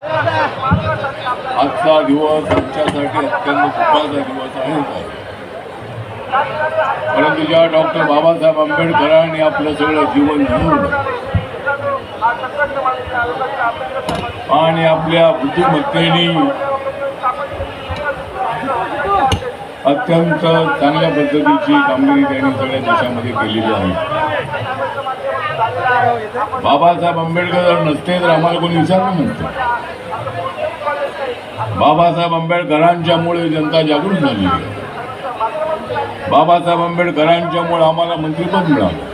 आजचा दिवस आमच्यासाठी अत्यंत दुःखाचा दिवस आहे. परंतु ज्या डॉक्टर बाबासाहेब आंबेडकरांनी आपलं सगळं जीवन घेऊन आणि आपल्या बुद्धिमत्तेने अत्यंत चांगल्या पद्धतीची कामगिरी त्यांनी सगळ्या देशामध्ये केलेली आहे. बाबासाहेब आंबेडकर जर नसते तर आम्हाला कोणी विचारलं नसतं. बाबासाहेब आंबेडकरांच्यामुळे जनता जागृत झाली. बाबासाहेब आंबेडकरांच्यामुळे आम्हाला मंत्रिपद मिळालं.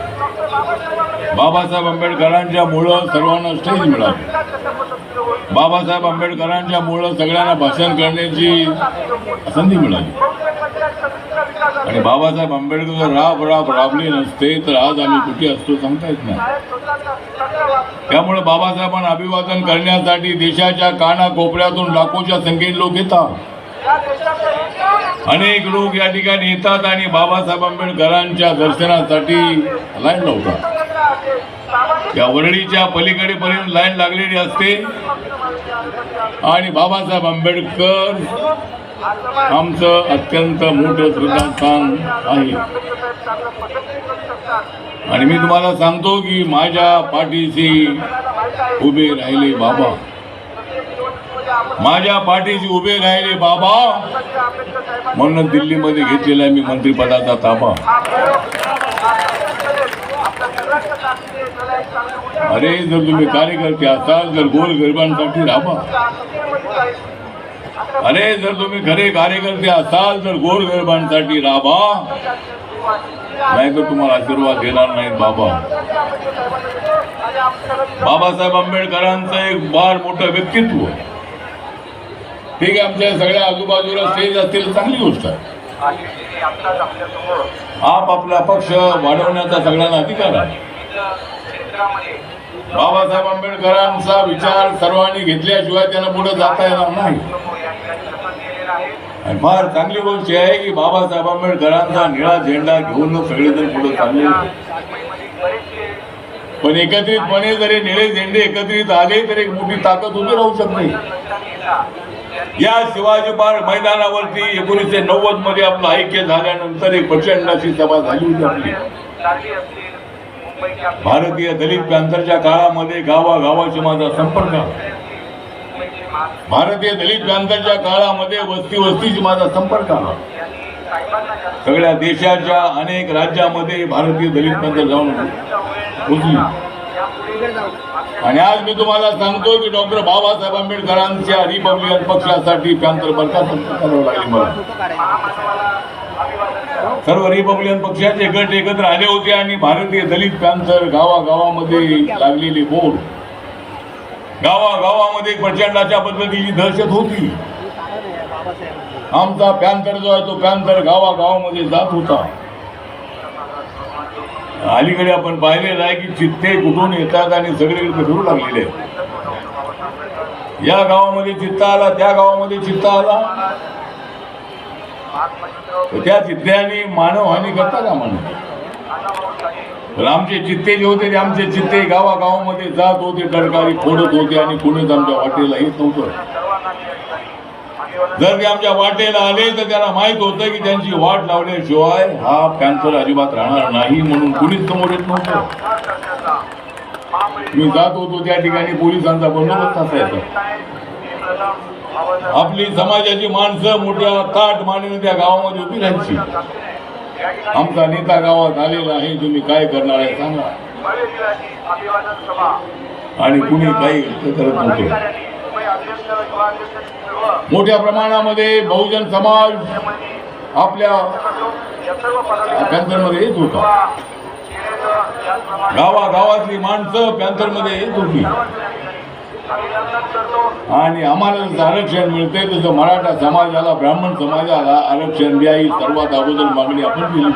बाबासाहेब आंबेडकरांच्यामुळं सर्वांना स्टेज मिळाली. बाबासाहेब आंबेडकरांच्यामुळं सगळ्यांना भाषण करण्याची संधी मिळाली. आणि बाबासाहेब आंबेडकर राबले नसते तर आज आम्ही कुठे असतो सांगता येत नाही. त्यामुळे बाबासाहेबांना अभिवादन करण्यासाठी देशाच्या कानाकोपऱ्यातून लाखोच्या संख्येने लोक येतात. अनेक लोक या ठिकाणी येतात आणि बाबासाहेब आंबेडकरांच्या दर्शनासाठी लाईन लावतात. या वरळीच्या पलीकडे पर्यंत लाईन लागलेली असते आणि बाबासाहेब आंबेडकर आमचं अत्यंत मोठं श्रद्धास्थान आहे. आणि मी तुम्हाला सांगतो की माझ्या पाठीशी उभे राहिले बाबा, माझ्या पाठीशी उभे राहिले बाबा, म्हणून दिल्लीमध्ये घेतलेला मी मंत्रिपदाचा ताबा. अरे जर तुम्ही कार्यकर्ते असाल तर गोरगरिबांसाठी राबा. अरे जर तुम्ही खरे कार्यकर्ते असाल तर गोरगरिबांसाठी राबा, नाही तर तुम्हाला आशीर्वाद देणार नाहीत बाबा. बाबासाहेब आंबेडकरांचं एक फार मोठं व्यक्तित्व. ठीक आहे, आमच्या सगळ्या आजूबाजूला स्टेज असतील चांगली गोष्ट आहे. आपला पक्ष वाढवण्याचा सगळ्यांना अधिकार आहे. बाबासाहेब आंबेडकरांचा विचार सर्वांनी घेतल्याशिवाय त्यांना पुढे जाता येणार नाही. आणि फार चांगली गोष्ट आहे की बाबासाहेब आंबेडकरांचा निळा झेंडा घेऊन सगळेजण पुढे चालले. पण एकत्रितपणे जरी निळे झेंडे एकत्रित आले तर एक मोठी ताकद उभी राहू शकते. या शिवाजी पार्क मैदानावरती 1990 मध्ये आपलं ऐक्य झाल्यानंतर एक प्रचंड अशी सभा झाली होती आपली. भारतीय दलित पॅंथरच्या काळामध्ये गावागावाशी माझा संपर्क. भारतीय दलित पॅंथरच्या काळामध्ये वस्ती वस्तीशी माझा संपर्क आला. सगळ्या देशाच्या अनेक राज्यामध्ये भारतीय दलित पॅंथर जाऊन पोचली. आणि आज मी तुम्हाला सांगतो की डॉक्टर बाबासाहेब आंबेडकरांच्या रिपब्लिकन पक्षासाठी पॅंथर बरखास्त करावं लागले. मला सर्व रिपब्लिकन पक्षाचे गट एकत्र आले होते आणि भारतीय दलित पॅंथर गावागावामध्ये लागलेले बोर्ड, गावागावामध्ये प्रचंडाच्या पद्धतीची दहशत होती. आमचा पॅंथर जो आहे तो पॅंथर गावागावामध्ये जात होता. अलीकडे आपण पाहिलेलं आहे की चित्ते कुठून येतात आणि सगळीकडे फिरू लागलेले आहेत. या गावामध्ये चित्ता आला, त्या गावामध्ये चित्ता आला, त्या चित्त्याने मानवहानी करता का म्हणून. पण आमचे चित्ते जे होते ते आमचे चित्ते गावागावामध्ये जात होते, टरकारी फोडत होते आणि कुणीच आमच्या वाटेला येत नव्हतं. जर ते आमच्या वाटेला आले तर त्यांना माहित होतं की त्यांची वाट लावल्याशिवाय हा पॅंथर अजिबात राहणार नाही, म्हणून कुणीच समोर येत नव्हतं. मी जात होतो त्या ठिकाणी पोलिसांचा बंदोबस्त असायचा. आपली समाजाची माणसं मोठ्या ताट मानेने त्या गावामध्ये उभी राहायची. आमचा नेता गावात आलेला आहे, तुम्ही काय करणार आहे सांगा. आणि कुणी काही करत नव्हतं. मोठ्या प्रमाणामध्ये बहुजन समाज आपल्या पॅंथरमध्ये येत होता. गावागावातली माणसं पॅंथरमध्ये येत होती. आणि आम्हाला जसं आरक्षण मिळते तसं मराठा समाजाला, ब्राह्मण समाजाला आरक्षण द्या ही सर्वात अगोदर मागणी आपण केली.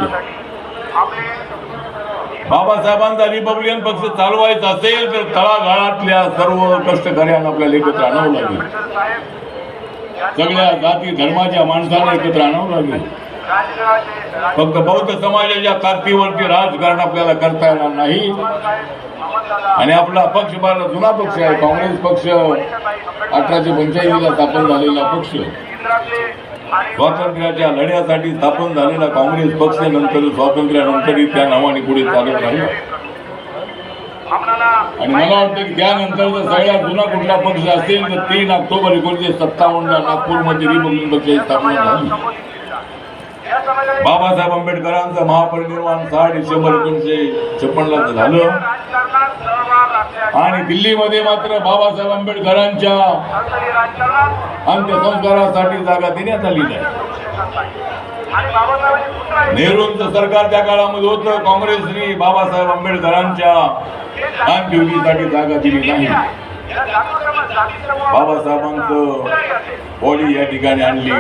बाबासाहेबांचा रिपब्लिकन पक्ष चालवायचा असेल तर तळागाळातल्या सर्व कष्टकऱ्यांना आपल्याला एकत्र आणावं लागेल. सगळ्या जाती धर्माच्या माणसांना एकत्र आणावं लागेल. फक्त बौद्ध समाजाच्या ताकदीवरती राजकारण आपल्याला करता येणार नाही. आणि आपला पक्ष फार जुना पक्ष आहे. काँग्रेस पक्ष 1885ला स्थापन झालेला पक्ष, स्वातंत्र्याच्या लढ्यासाठी स्थापन झालेला काँग्रेस पक्ष नंतर स्वातंत्र्यानंतरही त्या नावाने पुढे चालत राहिला. आणि मला वाटतं की त्यानंतर जर सगळ्यात जुना कुठला पक्ष असेल तर 3 ऑक्टोबर 1957ला नागपूरमध्ये रिपब्लिकन पक्षाची स्थापना झाली. बाबासाहेब आंबेडकरांचं महापरिनिर्वाण 6 डिसेंबर 1956ला झालं. आणि दिल्लीमध्ये मात्र बाबासाहेब आंबेडकरांच्या अंत्यसंस्कारासाठी जागा देण्यात आली नाही. नेहरूंचं सरकार त्या काळामध्ये होतं. काँग्रेसने बाबासाहेब आंबेडकरांच्या अंत्यविधीसाठी जागा दिली नाही. बाबासाहेबांचं बॉडी या ठिकाणी आणली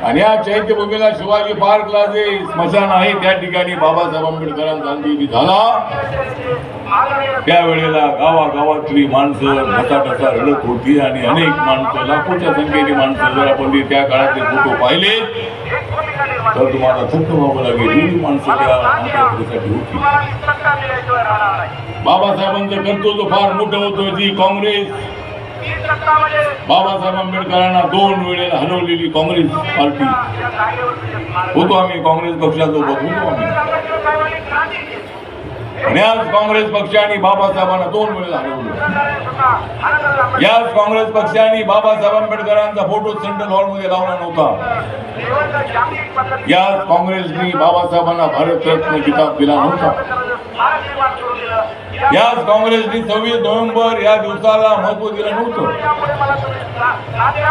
आणि या चैत्यभूमीला शिवाजी पार्कला जे स्मशान आहे त्या ठिकाणी बाबासाहेब आंबेडकरांचा अंत्यविधी झाला. त्यावेळेला गावागावातली माणसं ठसा रडत होती आणि अनेक माणसं, लाखोच्या संख्येने माणसं, जर आपण त्या काळातले फोटो पाहिले तर तुम्हाला थक्क व्हावं लागेल. एवढी माणसं त्या अंत्यविधीसाठी होती. बाबासाहेबांचं कर्तृत्व फार मोठं होतं. जी काँग्रेस बाबासाहेब आंबेडकरांना 2 वेळेला हरवलेली काँग्रेस पार्टी होतो आम्ही, काँग्रेस पक्षासोबत होतो आम्ही. आणि आज काँग्रेस पक्षाने बाबासाहेबांना 2 वेळेला हरवलं. याच काँग्रेस पक्षाने बाबासाहेब आंबेडकरांचा फोटो सेंट्रल हॉलमध्ये लावला नव्हता. याच काँग्रेसने बाबासाहेबांना भारतरत्न किताब दिला नव्हता. याच काँग्रेसने 26 नोव्हेंबर या दिवसाला महत्व दिलं नव्हतं.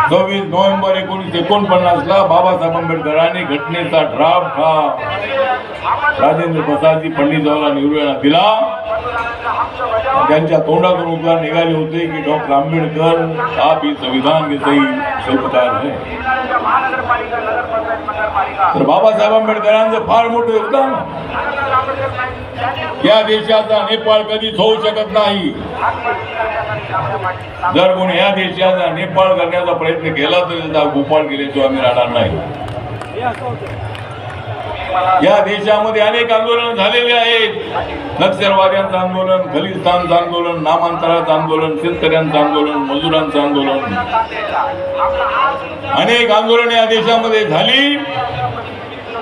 26 नोव्हेंबर 1949ला बाबासाहेब आंबेडकरांनी घटनेचा ड्राफ्ट हा राजेंद्र प्रसादजी पंडित जवाहरलाल नेहरू यांना दिला. त्यांच्या तोंडातून उद्गार निघाले होते की डॉक्टर आंबेडकर आप ही संविधान के सही शिल्पकार है. तर बाबासाहेब आंबेडकरांचं फार मोठं योगदान. या देशाचा नेपाळ कधीच होऊ शकत नाही. जर कोणी या देशाचा नेपाळ करण्याचा प्रयत्न केला तर त्याचा गोपाळ केल्याशिवाय आम्ही राहणार नाही. या देशामध्ये अनेक आंदोलन झालेले आहेत. नक्षलवाद्यांचं आंदोलन, खलिस्तानचं आंदोलन, नामांतराचं आंदोलन, शेतकऱ्यांचं आंदोलन, मजुरांचं आंदोलन, अनेक आंदोलन या देशामध्ये झाली.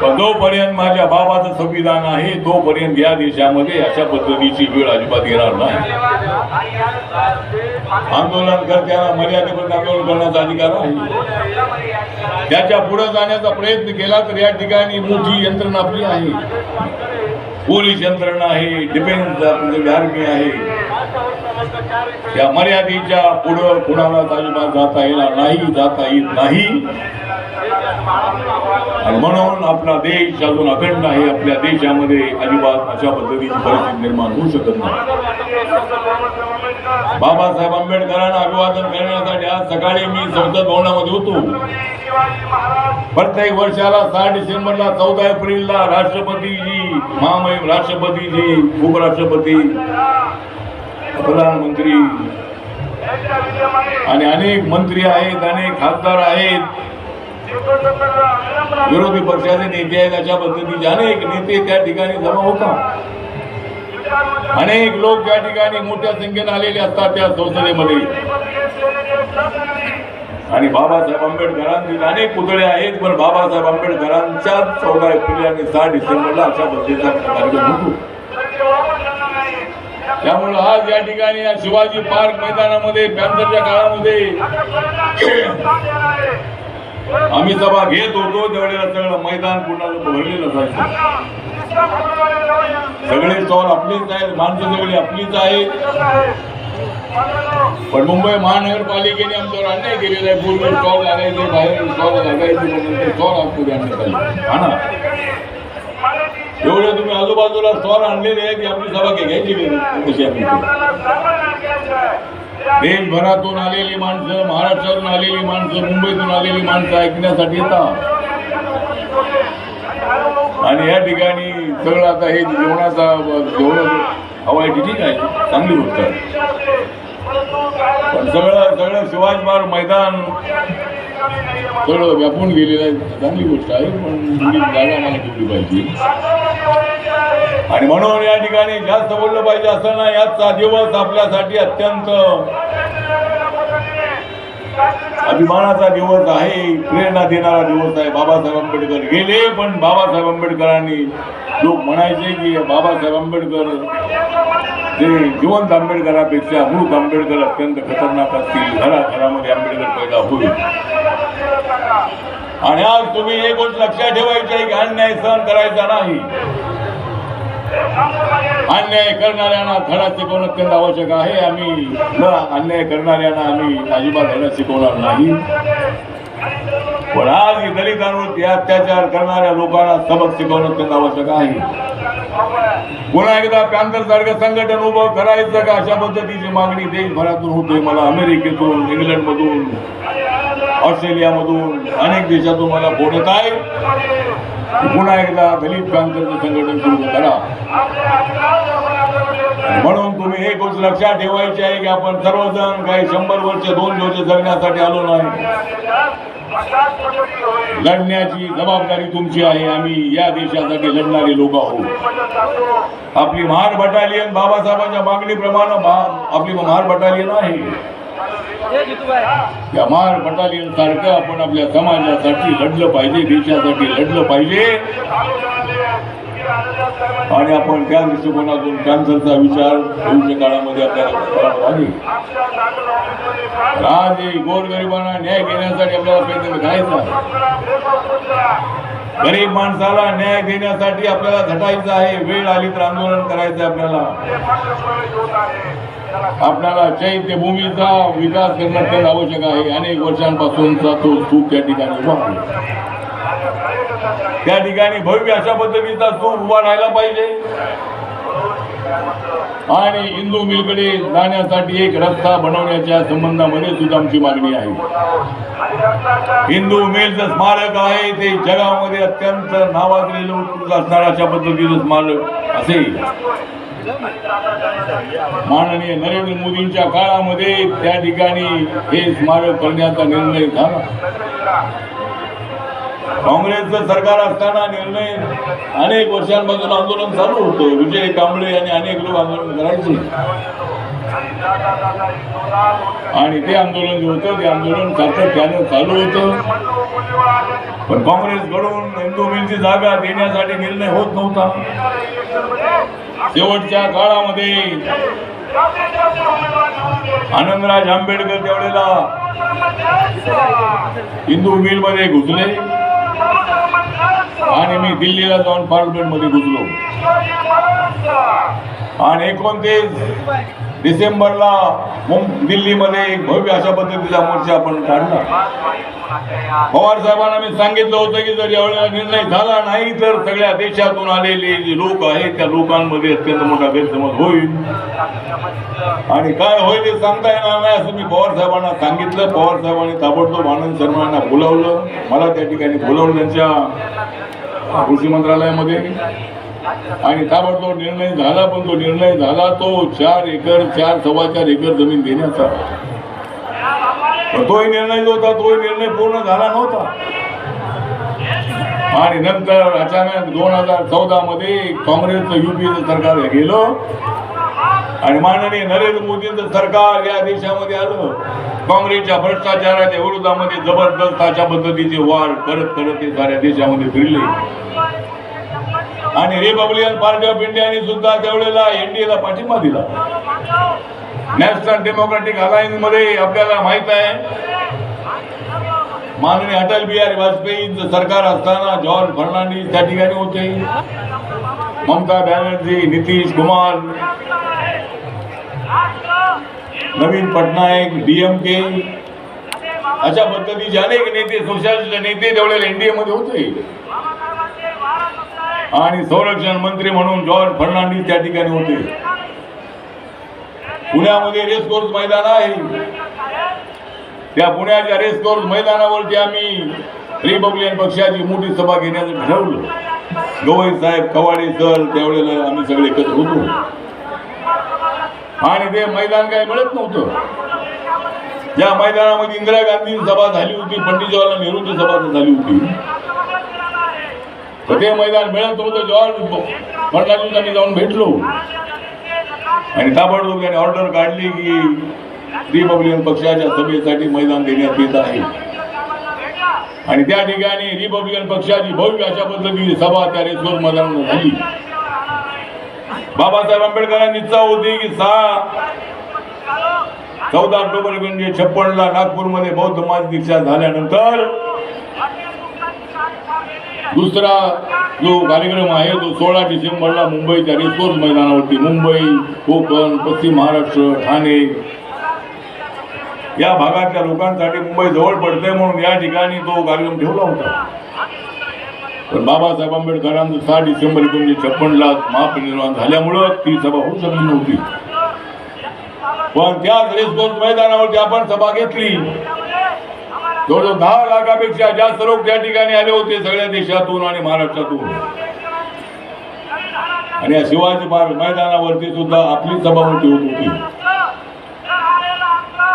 पण जोपर्यंत माझ्या बाबाचं संविधान आहे तोपर्यंत या देशामध्ये अशा पद्धतीची वेळ अजिबात येणार नाही. आंदोलनकर्त्यांना मर्यादेपर्यंत आंदोलन करण्याचा अधिकार आहे. त्याच्या पुढे जाण्याचा प्रयत्न केला तर या ठिकाणी मोठी यंत्रणा आपली आहे. पोलीस यंत्रणा आहे, डिफेन्स आर्मी आहे. या मर्यादेच्या पुढं कुणाला अजिबात जाता येणार नाही, जाता येत नाही. आणि म्हणून आपला देश अजून अखंड आहे. आपल्या देशामध्ये अजिबात अशा पद्धतीची परिस्थिती निर्माण होऊ शकत नाही. बाबासाहेब आंबेडकरांना अभिवादन करण्यासाठी आज सकाळी मी संसद भवनामध्ये होतो. प्रत्येक वर्षाला 6 डिसेंबरला 14 एप्रिलला राष्ट्रपतीजी, महामहिम राष्ट्रपतीजी, उपराष्ट्रपती, प्रधानमंत्री आणि अनेक मंत्री आहेत, अनेक खासदार आहेत, विरोधी पक्षाचे नेते आहेत. अशा पद्धतीचे अनेक नेते त्या ठिकाणी जमा होतात. अनेक लोक त्या ठिकाणी मोठ्या संख्येने आलेले असतात त्या संसदेमध्ये. आणि बाबासाहेब आंबेडकरांचे अनेक पुतळे आहेत. पण बाबासाहेब आंबेडकरांच्या 14 एप्रिल आणि 6 डिसेंबरला अशा पद्धतीचा कार्यक्रम होतो. त्यामुळे आज या ठिकाणी या शिवाजी पार्क मैदानामध्ये पॅन्थरच्या काळामध्ये आम्ही सभा घेत होतो त्यावेळेला सगळं मैदान पुन्हा भरलेलं असायचं. सगळे स्टॉल आपलीच आहेत, माणसं सगळी आपलीच आहेत. पण मुंबई महानगरपालिकेने आमच्यावर अन्याय केलेला आहे. पूर्वी स्टॉल लागायचे, बाहेर स्टॉल लागायचे, म्हणून ते स्टॉल आतमध्ये आणण्यात आले. हा ना, एवढे तुम्ही आजूबाजूला स्टॉल आणलेले आहेत की आपली सभा घ्यायची कशी आपली. देशभरातून आलेली माणसं, महाराष्ट्रातून आलेली माणसं, मुंबईतून आलेली माणसं ऐकण्यासाठी येतात. आणि या ठिकाणी सगळं आता हे जेवणाचा हवा आहे ठीक आहे, चांगली गोष्ट आहे. पण सगळं शिवाजी पार्क मैदान सगळं व्यापून गेलेलं आहे, चांगली गोष्ट आहे, पण थोडी जागा मला ठेवली पाहिजे. आणि म्हणून या ठिकाणी जास्त बोललं पाहिजे असं नाही. आजचा दिवस आपल्यासाठी अत्यंत अभिमानाचा दिवस आहे, प्रेरणा देणारा दिवस आहे. बाबासाहेब आंबेडकर गेले, पण बाबासाहेब आंबेडकरांनी, लोक म्हणायचे की बाबासाहेब आंबेडकर ते जिवंत आंबेडकरापेक्षा मृत आंबेडकर अत्यंत खतरनाक असतील, घराघरामध्ये आंबेडकर पैदा होईल. आणि आज तुम्ही एक गोष्ट लक्षात ठेवायची आहे की अन्याय सहन करायचा नाही. अन्याय करणाऱ्यांना धडा शिकवणं अत्यंत आवश्यक आहे. अन्याय करणाऱ्यांना आम्ही अजिबात धडा शिकवणार नाही. पण आज दलितांवरती अत्याचार करणाऱ्या लोकांना सबक शिकवणं अत्यंत आवश्यक आहे. पुन्हा एकदा पॅन्थर सारखं संघटन उभं करायचं का, अशा पद्धतीची मागणी देशभरातून होते. मला अमेरिकेतून, इंग्लंडमधून, ऑस्ट्रेलियामधून, अनेक देशातून मला फोन येत आहे. पुन्हा एकदा दलित पॅन्थरचं संघटन सुरू करा. म्हणून तुम्ही एक गोष्ट लक्षात ठेवायची आहे की आपण सर्वजण काही 100 वर्ष 2 वर्ष जगण्यासाठी आलो नाही. लढण्याची जबाबदारी तुमची आहे. आम्ही या देशासाठी लढणारे लोक आहोत. आपली महार बटालियन बाबासाहेबांच्या मागणीप्रमाणे आपली महार बटालियन आहे. या महार बटालियन सारखं आपण आपल्या समाजासाठी लढलं पाहिजे, देशासाठी लढलं पाहिजे. आणि आपण त्या दृष्टिकोनातून कॅन्सरचा विचार भविष्य काळामध्ये आपल्याला करावा लागेल. आज गोरगरिबांना न्याय देण्यासाठी आपल्याला प्रयत्न करायचा. गरीब माणसाला न्याय देण्यासाठी आपल्याला झटायचं आहे. वेळ आली तर आंदोलन करायचं आपल्याला. आपल्याला चैत्यभूमीचा विकास करणं अत्यंत आवश्यक आहे. अनेक वर्षांपासूनचा तो स्तूप त्या ठिकाणी उभा आहे. त्या ठिकाणी भव्य अशा पद्धतीचा स्तूप उभा राहायला पाहिजे. आणि हिंदू मिलकडे जाण्यासाठी एक रस्ता बनवण्याच्या संबंधामध्ये सुद्धा आमची मागणी आहे. हिंदू मिलचं स्मारक आहे ते जगामध्ये अत्यंत नावाजलेलं असणाऱ्या अशा पद्धतीचं स्मारक असेल. माननीय नरेंद्र मोदींच्या काळामध्ये त्या ठिकाणी हे स्मारक करण्याचा निर्णय झाला. काँग्रेसचं सरकार असताना निर्णय अनेक वर्षांपासून आंदोलन चालू होतं. विजय कांबळे आणि अनेक लोक आंदोलन करायचे. आणि ते आंदोलन जे होतं ते आंदोलन सातत्यानं चालू होतं. पण काँग्रेसकडून हिंदू मिलची जागा देण्यासाठी निर्णय होत नव्हता. शेवटच्या काळामध्ये आनंदराज आंबेडकर त्यावेळेला हिंदू मिल मध्ये घुसले आणि मी दिल्लीला जाऊन पार्लमेंटमध्ये घुसलो. आणि 29 डिसेंबरला दिल्लीमध्ये एक भव्य अशा पद्धतीचा मोर्चा आपण काढला. पवार साहेबांना मी सांगितलं होतं की जर यावेळेला निर्णय झाला नाही तर सगळ्या देशातून आलेले जे लोक आहेत त्या लोकांमध्ये अत्यंत मोठा गैरसमज होईल. आणि काय होईल ते सांगता येणार नाही असं मी पवार साहेबांना सांगितलं. पवार साहेबांनी ताबडतोब आनंद शर्मा यांना बोलावलं. मला त्या ठिकाणी बोलावलं त्यांच्या कृषी मंत्रालयामध्ये. आणि ताबडतोब निर्णय झाला. पण तो निर्णय झाला तो 4 एकर 4.25 एकर जमीन देण्याचा. तोही निर्णय जो होता तोही निर्णय पूर्ण झाला नव्हता. आणि नंतर अचानक 2014 मध्ये काँग्रेसचं युपीचं सरकार गेलं आणि माननीय नरेंद्र मोदींचं सरकार या देशामध्ये आलं. काँग्रेसच्या भ्रष्टाचाराच्या विरोधामध्ये जबरदस्त अशा पद्धतीचे वार करत करत ते साऱ्या देशामध्ये फिरले. आणि रिपब्लिकन पार्टी ऑफ इंडियाने सुद्धा त्यावेळेला एनडीएला पाठिंबा दिला. नॅशनल डेमोक्रेटिक अलायन्स मध्ये आपल्याला माहित आहे माननीय अटल बिहारी वाजपेयींचं सरकार असताना जॉर्ज फर्नांडिस त्या ठिकाणी होते. ममता बॅनर्जी, नितीश कुमार, नवीन पटनायक, डीएमके अशा पद्धतीचे अनेक नेते, सोशलिस्ट नेते त्यावेळेला एनडीए मध्ये होते. आणि संरक्षण मंत्री म्हणून जॉर्ज फर्नांडिस त्या ठिकाणी होते. पुण्यामध्ये रेसकोर्स मैदान आहे. त्या पुण्याच्या रेसकोर्स मैदानावरती आम्ही रिपब्लिकन पक्षाची मोठी सभा घेण्याचं ठरवलं. गवई साहेब, कवाडे सर त्यावेळेला आम्ही सगळे एकत्र होतो. आणि ते मैदान काही मिळत नव्हतं. ज्या मैदानामध्ये इंदिरा गांधी सभा झाली होती, पंडित जवाहरलाल नेहरूंची सभा झाली होती, तर ते मैदान मिळत होतं. जवाहर फडणवीसांनी जाऊन भेटलो आणि ताबडतोब त्यांनी ऑर्डर काढली की रिपब्लिकन पक्षाच्या सभेसाठी मैदान देण्यात येत आहे. आणि त्या ठिकाणी रिपब्लिकन पक्षाची भव्य अशा पद्धतीची सभा त्या रेसकोर्स मैदानात झाली. बाबासाहेब आंबेडकरांची इच्छा होती की 14 ऑक्टोबर 1956 नागपूरमध्ये बौद्ध समाज दीक्षा झाल्यानंतर दुसरा जो कार्यक्रम आहे तो 16 डिसेंबरला मुंबईच्या रेसकोर्स मैदानावरती, मुंबई, कोकण, पश्चिम महाराष्ट्र, ठाणे या भागातल्या लोकांसाठी मुंबई जवळ पडते म्हणून या ठिकाणी तो कार्यक्रम ठेवला होता. पण बाबासाहेब आंबेडकरांचं 6 डिसेंबर 1956 महापरिनिर्वाण झाल्यामुळं ती सभा होऊ शकली नव्हती. पण त्याच रेसकोर्स मैदानावरती आपण सभा घेतली. जवळजवळ 10 लाखापेक्षा जास्त लोक त्या ठिकाणी आले होते, सगळ्या देशातून आणि महाराष्ट्रातून. आणि या शिवाजी पार्क मैदानावरती सुद्धा आपली सभा मोठी होत होती.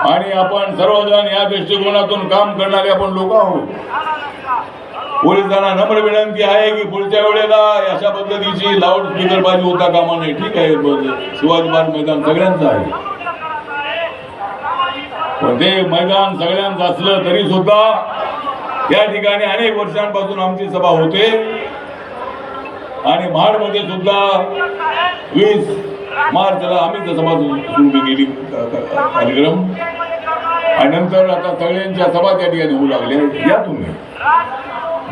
आणि आपण सर्वजण या दृष्टिकोनातून काम करणारे आपण लोक आहोत. पोलिसांना नम्र विनंती आहे की पुढच्या वेळेला अशा पद्धतीची लाऊड स्पीकर बाजी होता कामा नये. ठीक आहे, शिवाजी पार्क मैदान सगळ्यांचं आहे, पण ते मैदान सगळ्यांचं असलं तरी सुद्धा या ठिकाणी अनेक वर्षांपासून आमची सभा होते. आणि महाडमध्ये सुद्धा 20 मार्चला आम्ही सभा सुरू केली कार्यक्रम. आणि नंतर आता सगळ्यांच्या सभा त्या ठिकाणी होऊ लागल्या. या तुम्ही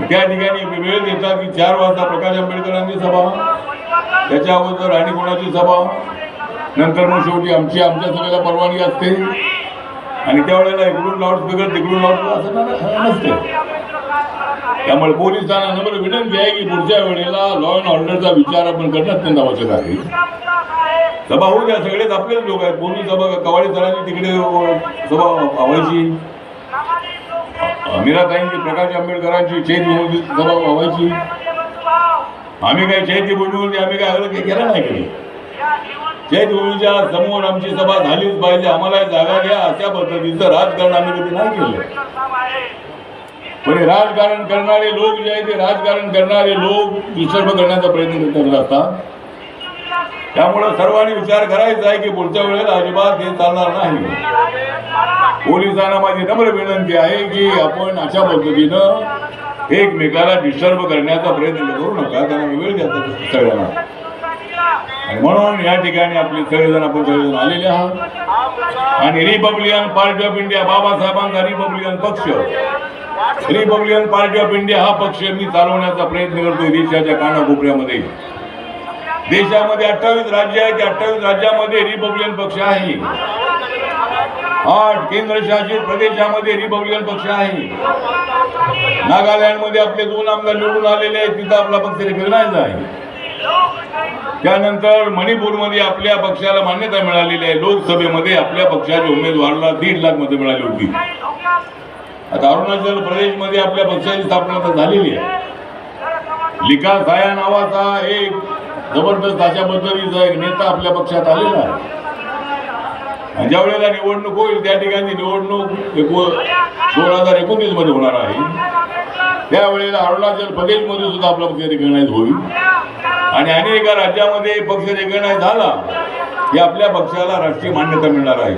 त्या ठिकाणी वेळ देतात की 4 वाजता प्रकाश आंबेडकरांची सभा, त्याच्या अगोदर राणी कोणाची सभा, नंतर मग शेवटी आमच्या सभेला परवानगी असते. आणि त्यावेळेला इकडून लाऊडस्पीकर तिकडून लाऊडस्पीकर असं नसते. त्यामुळे पोलिसांना नम्र विनंती आहे की पुढच्या वेळेला लॉ अँड ऑर्डरचा विचार आपण करणं अत्यंत आवश्यक आहे. सभा होऊ द्या, सगळेच आपलेच लोक आहेत. पोलीस सभा कवाडी सरांची तिकडे सभा व्हायची, मीराताईंची प्रकाश आंबेडकरांची चैत्यभूमी सभा व्हायची. आम्ही काही चैत्यभूमीवरती आम्ही काय अलग केलं नाही कधी. चैत्यभूमीच्या समोर आमची सभा झालीच पाहिजे, आम्हाला जागा द्या अशा पद्धतीचं राजकारण आम्ही कधी नाही केलं. पण राजकारण करणारे लोक जे आहे ते राजकारण करणारे लोक डिस्टर्ब करण्याचा प्रयत्न करत असतात. त्यामुळं सर्वांनी विचार करायचा आहे की पुढच्या वेळेला अजिबात हे चालणार नाही. पोलिसांना माझी नम्र विनंती आहे की आपण अशा पद्धतीनं एकमेकाला डिस्टर्ब करण्याचा प्रयत्न करू नका, त्यांना वेळ द्या सगळ्यांना. आणि म्हणून या ठिकाणी आपले सगळेजण आपण सगळेजण आलेले आहात. आणि रिपब्लिकन पार्टी ऑफ इंडिया, बाबासाहेबांचा रिपब्लिकन पक्ष, रिपब्लिकन पार्टी ऑफ इंडिया हा पक्ष मी चालवण्याचा प्रयत्न करतोय देशाच्या कानाकोपऱ्यामध्ये. देशामध्ये 28 राज्य आहेत, त्या 28 राज्यामध्ये रिपब्लिकन पक्ष आहे. 8 केंद्रशासित प्रदेशामध्ये रिपब्लिकन पक्ष आहे. नागालँडमध्ये आपले 2 आमदार निवडून आलेले आहेत, तिथं आपला पक्ष रिकग्नाइज आहे. त्यानंतर मणिपूरमध्ये आपल्या पक्षाला मान्यता मिळालेली आहे. लोकसभेमध्ये आपल्या पक्षाच्या उमेदवाराला 1.5 लाख मतं मिळाली होती. आता अरुणाचल प्रदेशमध्ये आपल्या पक्षाची स्थापना झालेली आहे. लिका साया नावाचा एक जबरदस्त अशा पद्धतीचा एक नेता आपल्या पक्षात आलेला आहे. आणि ज्या वेळेला निवडणूक होईल त्या ठिकाणी निवडणूक 2019 मध्ये होणार आहे. त्यावेळेला अरुणाचल प्रदेशमध्ये सुद्धा आपला पक्ष रिकग्नाइज होईल. आणि अनेक राज्यामध्ये पक्ष रिकग्नाइज झाला की आपल्या पक्षाला राष्ट्रीय मान्यता मिळणार आहे.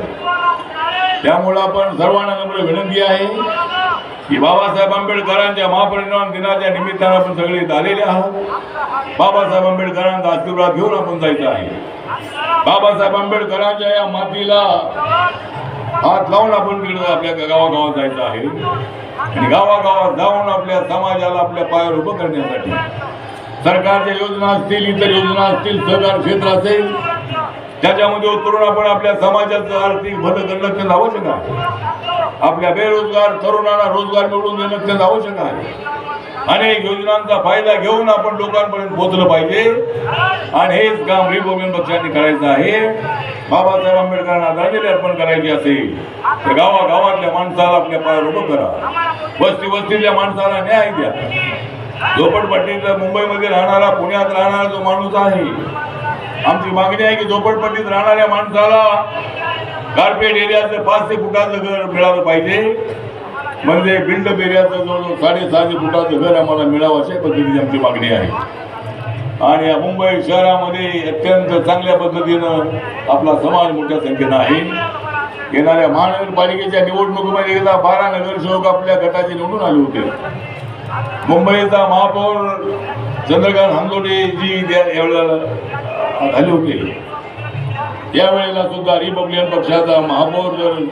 त्यामुळे आपण सर्वांना नम्र विनंती आहे की बाबासाहेब आंबेडकरांच्या महापरिनिर्वाण दिनाच्या निमित्तानं आपण सगळे इथे आलेले आहात. बाबासाहेब आंबेडकरांचा आशीर्वाद घेऊन आपण जायचं आहे. बाबासाहेब आंबेडकरांच्या या मातीला हात लावून आपण तिकडे आपल्या गावागावात जायचं आहे. आणि गावागावात जाऊन आपल्या समाजाला आपल्या पायावर उभं करण्यासाठी सरकारच्या योजना असतील, इतर योजना असतील, सहकार क्षेत्र असेल, त्याच्यामध्ये उतरून आपण आपल्या समाजाचं आर्थिक भलं करणं अत्यंत आवश्यक आहे. आपल्या बेरोजगार तरुणांना रोजगार मिळवून देणं अत्यंत आवश्यक आहे. अनेक योजनांचा फायदा घेऊन आपण लोकांपर्यंत पोहोचलं पाहिजे. आणि हेच काम रिपब्लिकन पक्षाने करायचं आहे. बाबासाहेब आंबेडकरांना आदरांजली अर्पण करायची असेल तर गावागावातल्या माणसाला आपल्या पायावर उभं करा. वस्ती वस्तीतल्या माणसाला न्याय द्या. झोपडपट्टीत मुंबईमध्ये राहणारा, पुण्यात राहणारा जो माणूस आहे, आमची मागणी आहे की झोपडपट्टीत राहणाऱ्या माणसाला कार्पेट एरियाचं 500 फुटाचं घर मिळालं पाहिजे, म्हणजे बिल्डअप एरियाचं जवळजवळ 650 फुटाचं घर आम्हाला मिळावं अशा पद्धतीची आमची मागणी आहे. आणि या मुंबई शहरामध्ये अत्यंत चांगल्या पद्धतीनं आपला समाज मोठ्या संख्येनं आहे. येणाऱ्या महानगरपालिकेच्या निवडणुकीमध्ये एकदा 12 नगरसेवक आपल्या गटाचे निवडून आले होते. मुंबईचा महापौर चंद्रकांत हांगोटे जी यावेळेला झाले होते, यावेळेला सुद्धा रिपब्लिकन पक्षाचा महापौर जर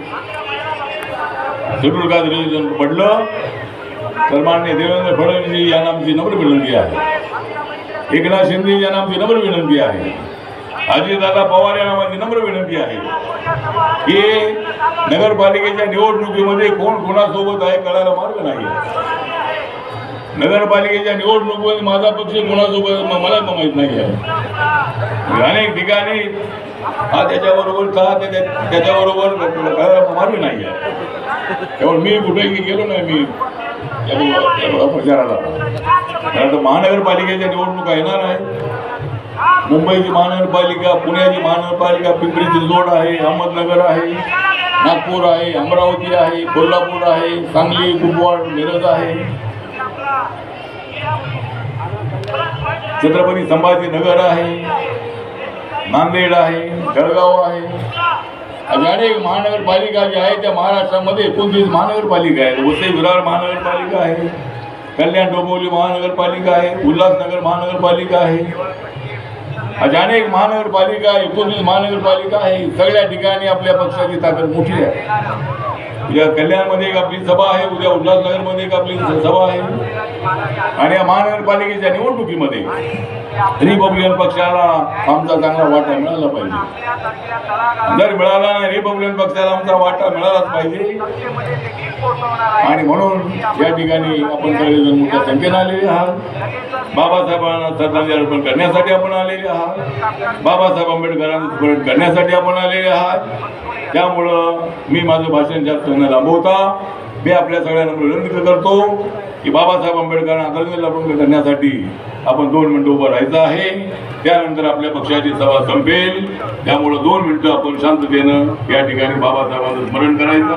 शेड्यूल कास्ट रिझर्वेशन पडलं तर माननीय देवेंद्र फडणवीस यांना आमची नम्र विनंती आहे, एकनाथ शिंदे यांना आमची नम्र विनंती आहे, अजितदादा पवार यांना माझी नम्र विनंती आहे की नगरपालिकेच्या निवडणुकीमध्ये कोण कोणासोबत आहे कळायला मार्ग नाही. नगरपालिकेच्या निवडणुकीमध्ये माझा पक्ष कोणासोबत मला माहीत नाही आहे. अनेक ठिकाणी हा त्याच्याबरोबर त्याच्याबरोबर कळायला मार्ग नाही आहे. त्यामुळे मी कुठेही गेलो नाही मी प्रचाराला. कारण महानगरपालिकेच्या निवडणुका येणार आहे. मुंबईची महानगरपालिका, पुण्याची महानगरपालिका, पिंपरी चिंचवड आहे, अहमदनगर आहे, नागपूर आहे, अमरावती आहे, कोल्हापूर आहे, सांगली, कुपवाड, मिरज आहे, छत्रपती संभाजीनगर आहे, नांदेड आहे, जळगाव आहे. अनेक महानगरपालिका ज्या आहेत त्या महाराष्ट्रामध्ये 29 महानगरपालिका आहेत. वसई विरार महानगरपालिका आहे, कल्याण डोंबिवली महानगरपालिका आहे, उल्हासनगर महानगरपालिका आहे. अनेक महानगरपालिका 29 महानगरपालिका आहे. सगळ्या ठिकाणी आपल्या पक्षाची ताकद मोठी आहे. उद्या कल्याणमध्ये एक आपली सभा आहे, उद्या उल्हासनगरमध्ये एक आपली सभा आहे. आणि या महानगरपालिकेच्या निवडणुकीमध्ये रिपब्लिकन पक्षाला आमचा चांगला वाटा मिळाला पाहिजे. जर मिळाला नाही रिपब्लिकन पक्षाला आमचा वाटा मिळालाच पाहिजे. आणि म्हणून या ठिकाणी आपण सगळेजण मोठ्या संख्येने आलेले आहात. बाबासाहेबांना श्रद्धांजली अर्पण करण्यासाठी आपण आलेले आहात. बाबासाहेब आंबेडकरांना स्मरण करण्यासाठी आपण आलेले आहात. त्यामुळं मी माझं भाषण जास्त न लांबवता मी आपल्या सगळ्यांना विनंती करतो की बाबासाहेब आंबेडकरांना आदरांजली अर्पण करण्यासाठी आपण 2 मिनिटं उभं राहायचं आहे. त्यानंतर आपल्या पक्षाची सभा संपेल. त्यामुळं 2 मिनिटं आपण शांततेनं या ठिकाणी बाबासाहेबांचं स्मरण करायचं.